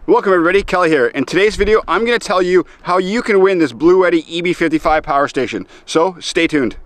Welcome everybody, Kelly here. In today's video, I'm going to tell you how you can win this Bluetti EB55 Power Station. So stay tuned.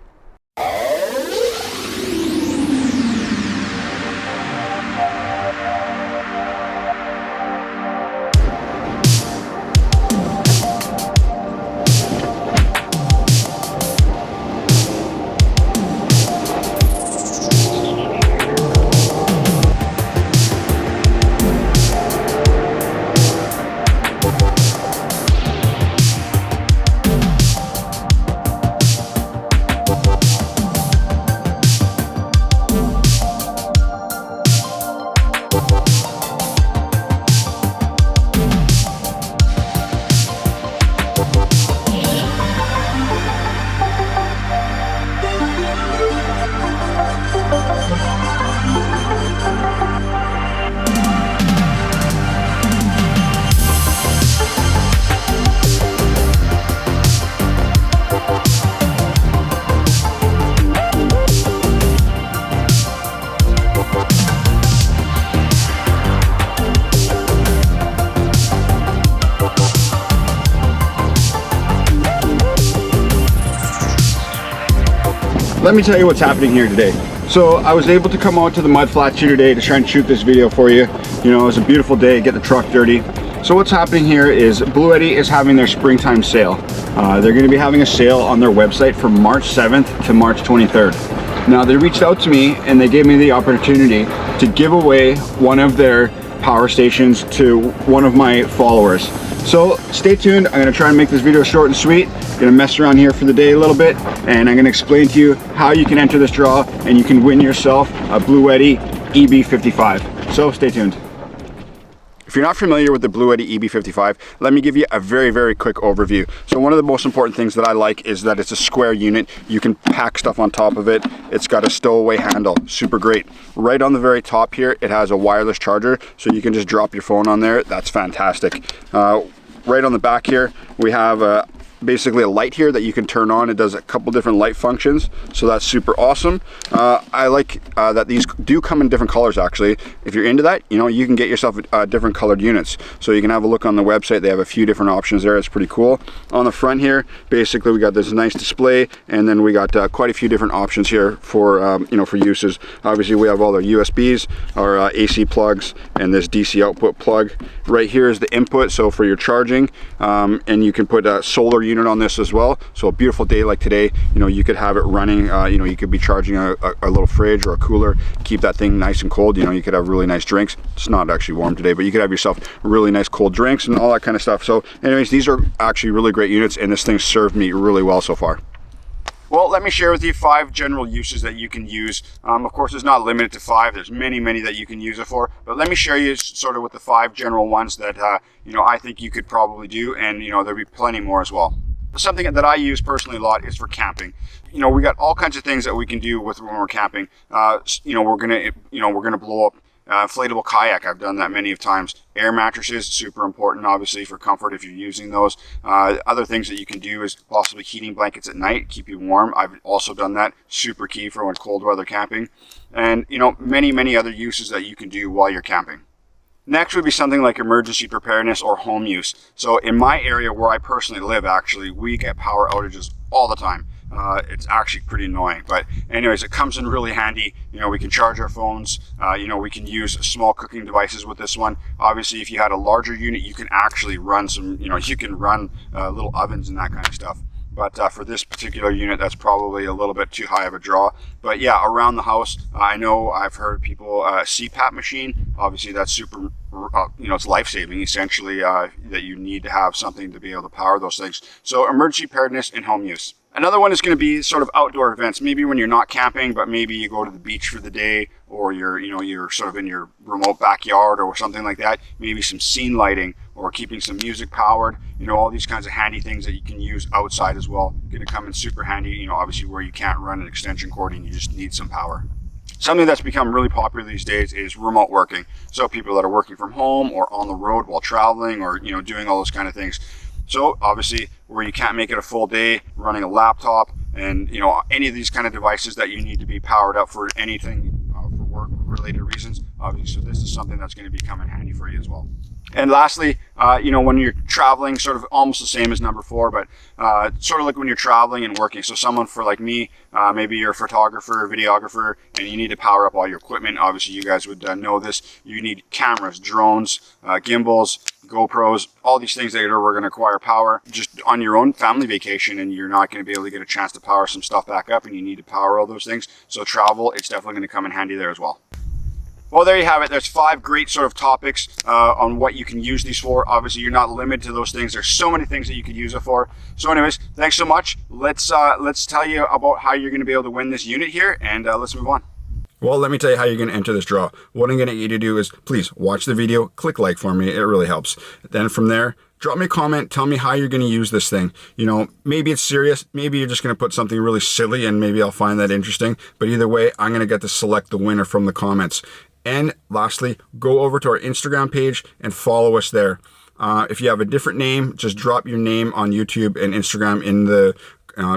Let me tell you what's happening here today. So I was able to come out to the mud flats here today to try and shoot this video for you. You know, it was a beautiful day, get the truck dirty. So what's happening here is Bluetti is having their springtime sale. They're going to be having a sale on their website from March 7th to March 23rd. Now they reached out to me and they gave me the opportunity to give away one of their power stations to one of my followers. So stay tuned. I'm going to try and make this video short and sweet. I'm going to mess around here for the day a little bit, and I'm going to explain to you how you can enter this draw and you can win yourself a Bluetti EB55. So stay tuned. If you're not familiar with the Bluetti EB55, let me give you a very quick overview. So one of the most important things that I like is that it's a square unit. You can pack stuff on top of it. It's got a stowaway handle, super great. Right on the very top here, it has a wireless charger, so you can just drop your phone on there. That's fantastic. Right on the back here, we have basically a light here that you can turn on. It does a couple different light functions, so that's super awesome. I like that these do come in different colors actually. If you're into that, you know, you can get yourself different colored units. So you can have a look on the website. They have a few different options there. It's pretty cool. On the front here, basically we got this nice display, and then we got quite a few different options here for you know, for uses. Obviously we have all our USBs, our AC plugs, and this DC output plug. Right here is the input, so for your charging, and you can put a solar unit on this as well. So a beautiful day like today, you know, you could have it running. You know, you could be charging a little fridge or a cooler, keep that thing nice and cold. You know, you could have really nice drinks. It's not actually warm today, but you could have yourself really nice cold drinks and all that kind of stuff. So anyways, these are actually really great units, and this thing served me really well so far. Well, let me share with you 5 general uses that you can use. Of course, it's not limited to 5. There's many that you can use it for. But let me share you sort of with the 5 general ones that, you know, I think you could probably do. And, you know, there'll be plenty more as well. Something that I use personally a lot is for camping. You know, we got all kinds of things that we can do with when we're camping. You know, we're gonna blow up inflatable kayak. I've done that many of times. Air mattresses, super important obviously for comfort if you're using those. Other things that you can do is possibly heating blankets at night, keep you warm. I've also done that, super key for when cold weather camping. And you know, many other uses that you can do while you're camping. Next would be something like emergency preparedness or home use. So in my area where I personally live, actually, we get power outages all the time. It's actually pretty annoying, but anyways, it comes in really handy. You know, we can charge our phones. You know, we can use small cooking devices with this one. Obviously, if you had a larger unit, you can actually run some, you know, you can run little ovens and that kind of stuff. But for this particular unit, that's probably a little bit too high of a draw. But yeah, around the house, I know I've heard people, CPAP machine, obviously that's super, you know, it's life-saving essentially, that you need to have something to be able to power those things. So emergency preparedness and home use. Another one is going to be sort of outdoor events. Maybe when you're not camping, but maybe you go to the beach for the day, or you're sort of in your remote backyard or something like that. Maybe some scene lighting or keeping some music powered. You know, all these kinds of handy things that you can use outside as well. Going to come in super handy, you know, obviously where you can't run an extension cord and you just need some power. Something that's become really popular these days is remote working. So people that are working from home or on the road while traveling, or, you know, doing all those kind of things. So obviously where you can't make it a full day, running a laptop and, you know, any of these kind of devices that you need to be powered up for anything for work related reasons, obviously, so this is something that's going to be coming handy for you as well. And lastly, you know, when you're traveling, sort of almost the same as number 4, but sort of like when you're traveling and working. So someone for like me, maybe you're a photographer, videographer, and you need to power up all your equipment. Obviously, you guys would know this. You need cameras, drones, gimbals, GoPros, all these things that we're going to require power just on your own family vacation, and you're not going to be able to get a chance to power some stuff back up, and you need to power all those things. So travel, it's definitely going to come in handy there as well. Well, there you have it. There's 5 great sort of topics on what you can use these for. Obviously, you're not limited to those things. There's so many things that you could use it for. So anyways, thanks so much. Let's tell you about how you're going to be able to win this unit here, and let's move on. Well, let me tell you how you're going to enter this draw. What I'm going to get you to do is please watch the video, click like for me. It really helps. Then from there, drop me a comment, tell me how you're going to use this thing. You know, maybe it's serious, maybe you're just going to put something really silly and maybe I'll find that interesting. But either way, I'm going to get to select the winner from the comments. And lastly, go over to our Instagram page and follow us there. If you have a different name, just drop your name on YouTube and Instagram in the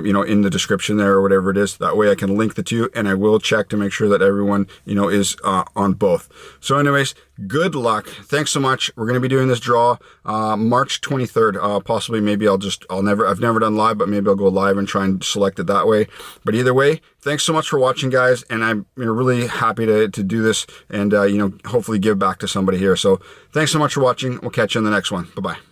you know, in the description there or whatever it is. That way I can link the two, and I will check to make sure that everyone, you know, is on both. So anyways, good luck. Thanks so much. We're going to be doing this draw March 23rd. Possibly, maybe I've never done live, but maybe I'll go live and try and select it that way. But either way, thanks so much for watching, guys. And I'm really happy to do this and, you know, hopefully give back to somebody here. So thanks so much for watching. We'll catch you in the next one. Bye-bye.